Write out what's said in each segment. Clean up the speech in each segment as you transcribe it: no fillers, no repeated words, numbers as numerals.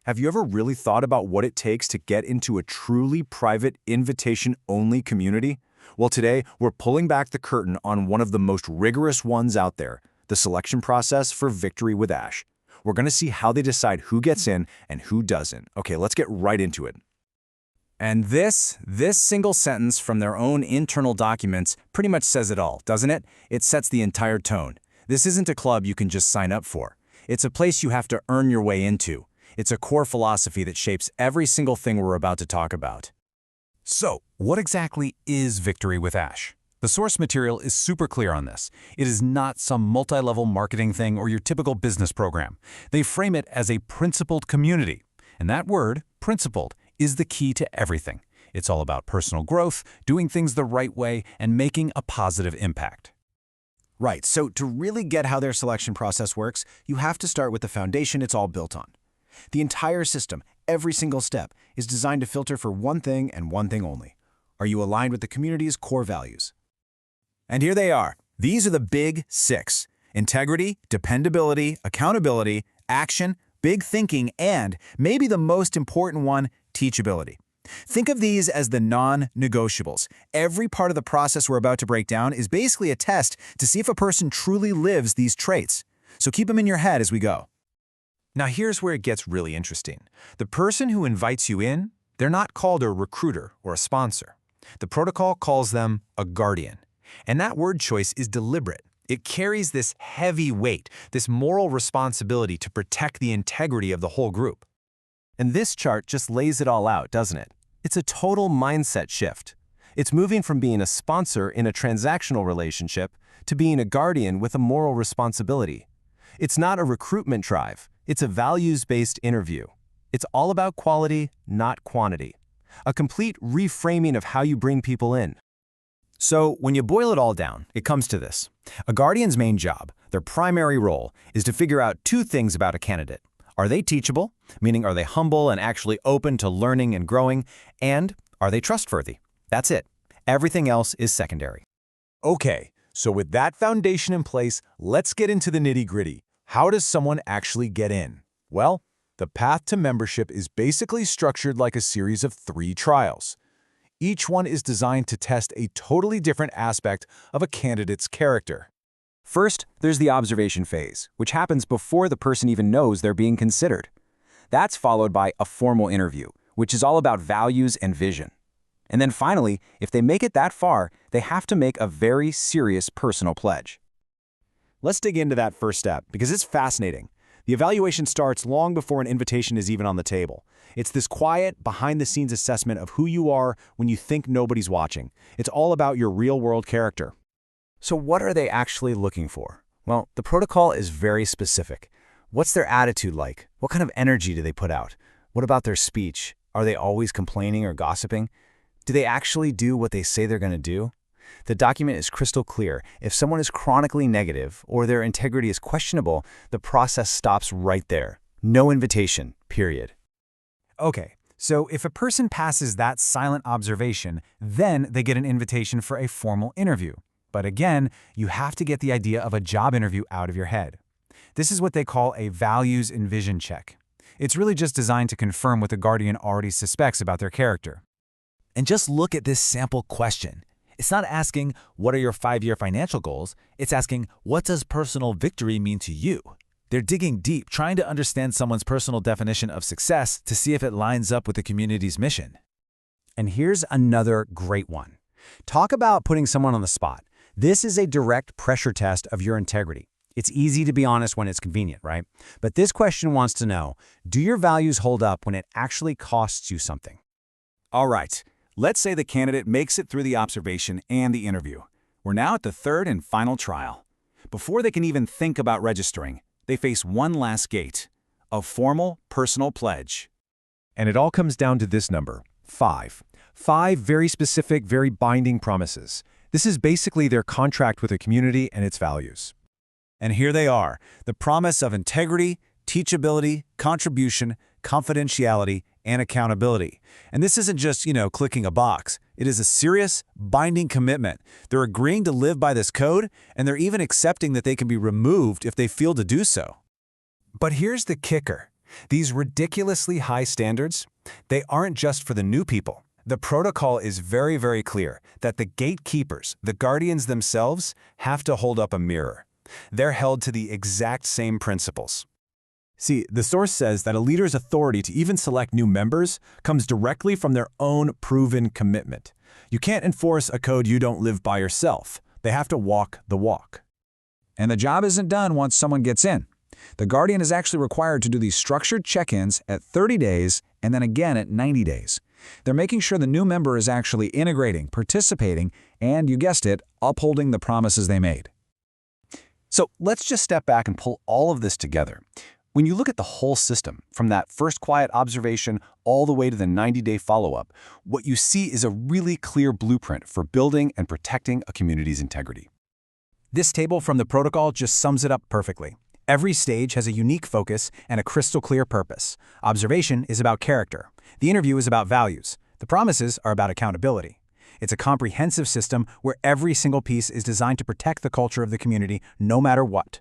Have you ever really thought about what it takes to get into a truly private, invitation-only community? Well, today, we're pulling back the curtain on one of the most rigorous ones out there, the selection process for Victory with Ash. We're going to see how they decide who gets in and who doesn't. Okay, let's get right into it. And this single sentence from their own internal documents pretty much says it all, doesn't it? It sets the entire tone. This isn't a club you can just sign up for. It's a place you have to earn your way into. It's a core philosophy that shapes every single thing we're about to talk about. So, what exactly is Victory with Ash? The source material is super clear on this. It is not some multi-level marketing thing or your typical business program. They frame it as a principled community. And that word, principled, is the key to everything. It's all about personal growth, doing things the right way, and making a positive impact. Right, so to really get how their selection process works, you have to start with the foundation it's all built on. The entire system, every single step, is designed to filter for one thing and one thing only. Are you aligned with the community's core values? And here they are. These are the big six: integrity, dependability, accountability, action, big thinking, and, maybe the most important one, teachability. Think of these as the non-negotiables. Every part of the process we're about to break down is basically a test to see if a person truly lives these traits. So keep them in your head as we go. Now here's where it gets really interesting. The person who invites you in, they're not called a recruiter or a sponsor. The protocol calls them a guardian. And that word choice is deliberate. It carries this heavy weight, this moral responsibility to protect the integrity of the whole group. And this chart just lays it all out, doesn't it? It's a total mindset shift. It's moving from being a sponsor in a transactional relationship to being a guardian with a moral responsibility. It's not a recruitment drive. It's a values-based interview. It's all about quality, not quantity. A complete reframing of how you bring people in. So when you boil it all down, it comes to this. A guardian's main job, their primary role, is to figure out two things about a candidate. Are they teachable, meaning are they humble and actually open to learning and growing, and are they trustworthy? That's it. Everything else is secondary. Okay, so with that foundation in place, let's get into the nitty-gritty. How does someone actually get in? Well, the path to membership is basically structured like a series of 3 trials. Each one is designed to test a totally different aspect of a candidate's character. First, there's the observation phase, which happens before the person even knows they're being considered. That's followed by a formal interview, which is all about values and vision. And then finally, if they make it that far, they have to make a very serious personal pledge. Let's dig into that first step, because it's fascinating. The evaluation starts long before an invitation is even on the table. It's this quiet, behind-the-scenes assessment of who you are when you think nobody's watching. It's all about your real-world character. So what are they actually looking for? Well, the protocol is very specific. What's their attitude like? What kind of energy do they put out? What about their speech? Are they always complaining or gossiping? Do they actually do what they say they're going to do? The document is crystal clear. If someone is chronically negative or their integrity is questionable, the process stops right there. No invitation, period. Okay, so if a person passes that silent observation, then they get an invitation for a formal interview. But again, you have to get the idea of a job interview out of your head. This is what they call a values and vision check. It's really just designed to confirm what the guardian already suspects about their character. And just look at this sample question. It's not asking, what are your 5-year financial goals? It's asking, what does personal victory mean to you? They're digging deep, trying to understand someone's personal definition of success to see if it lines up with the community's mission. And here's another great one. Talk about putting someone on the spot. This is a direct pressure test of your integrity. It's easy to be honest when it's convenient, right? But this question wants to know, do your values hold up when it actually costs you something? All right, let's say the candidate makes it through the observation and the interview. We're now at the third and final trial. Before they can even think about registering, they face one last gate, a formal personal pledge. And it all comes down to this number, 5. 5 very specific, very binding promises. This is basically their contract with the community and its values. And here they are, the promise of integrity, teachability, contribution, confidentiality, and accountability. And this isn't just, clicking a box. It is a serious, binding commitment. They're agreeing to live by this code, and they're even accepting that they can be removed if they feel to do so. But here's the kicker. These ridiculously high standards, they aren't just for the new people. The protocol is very, very clear that the gatekeepers, the guardians themselves, have to hold up a mirror. They're held to the exact same principles. See, the source says that a leader's authority to even select new members comes directly from their own proven commitment. You can't enforce a code you don't live by yourself. They have to walk the walk. And the job isn't done once someone gets in. The Guardian is actually required to do these structured check-ins at 30 days and then again at 90 days. They're making sure the new member is actually integrating, participating, and, you guessed it, upholding the promises they made. So let's just step back and pull all of this together. When you look at the whole system, from that first quiet observation all the way to the 90-day follow-up, what you see is a really clear blueprint for building and protecting a community's integrity. This table from the protocol just sums it up perfectly. Every stage has a unique focus and a crystal clear purpose. Observation is about character. The interview is about values. The promises are about accountability. It's a comprehensive system where every single piece is designed to protect the culture of the community, no matter what.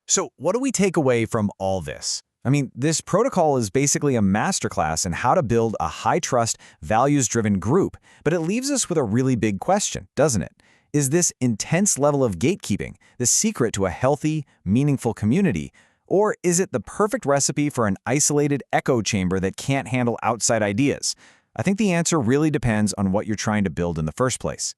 So what do we take away from all this? I mean, this protocol is basically a masterclass in how to build a high-trust, values-driven group, but it leaves us with a really big question, doesn't it? Is this intense level of gatekeeping the secret to a healthy, meaningful community? Or is it the perfect recipe for an isolated echo chamber that can't handle outside ideas? I think the answer really depends on what you're trying to build in the first place.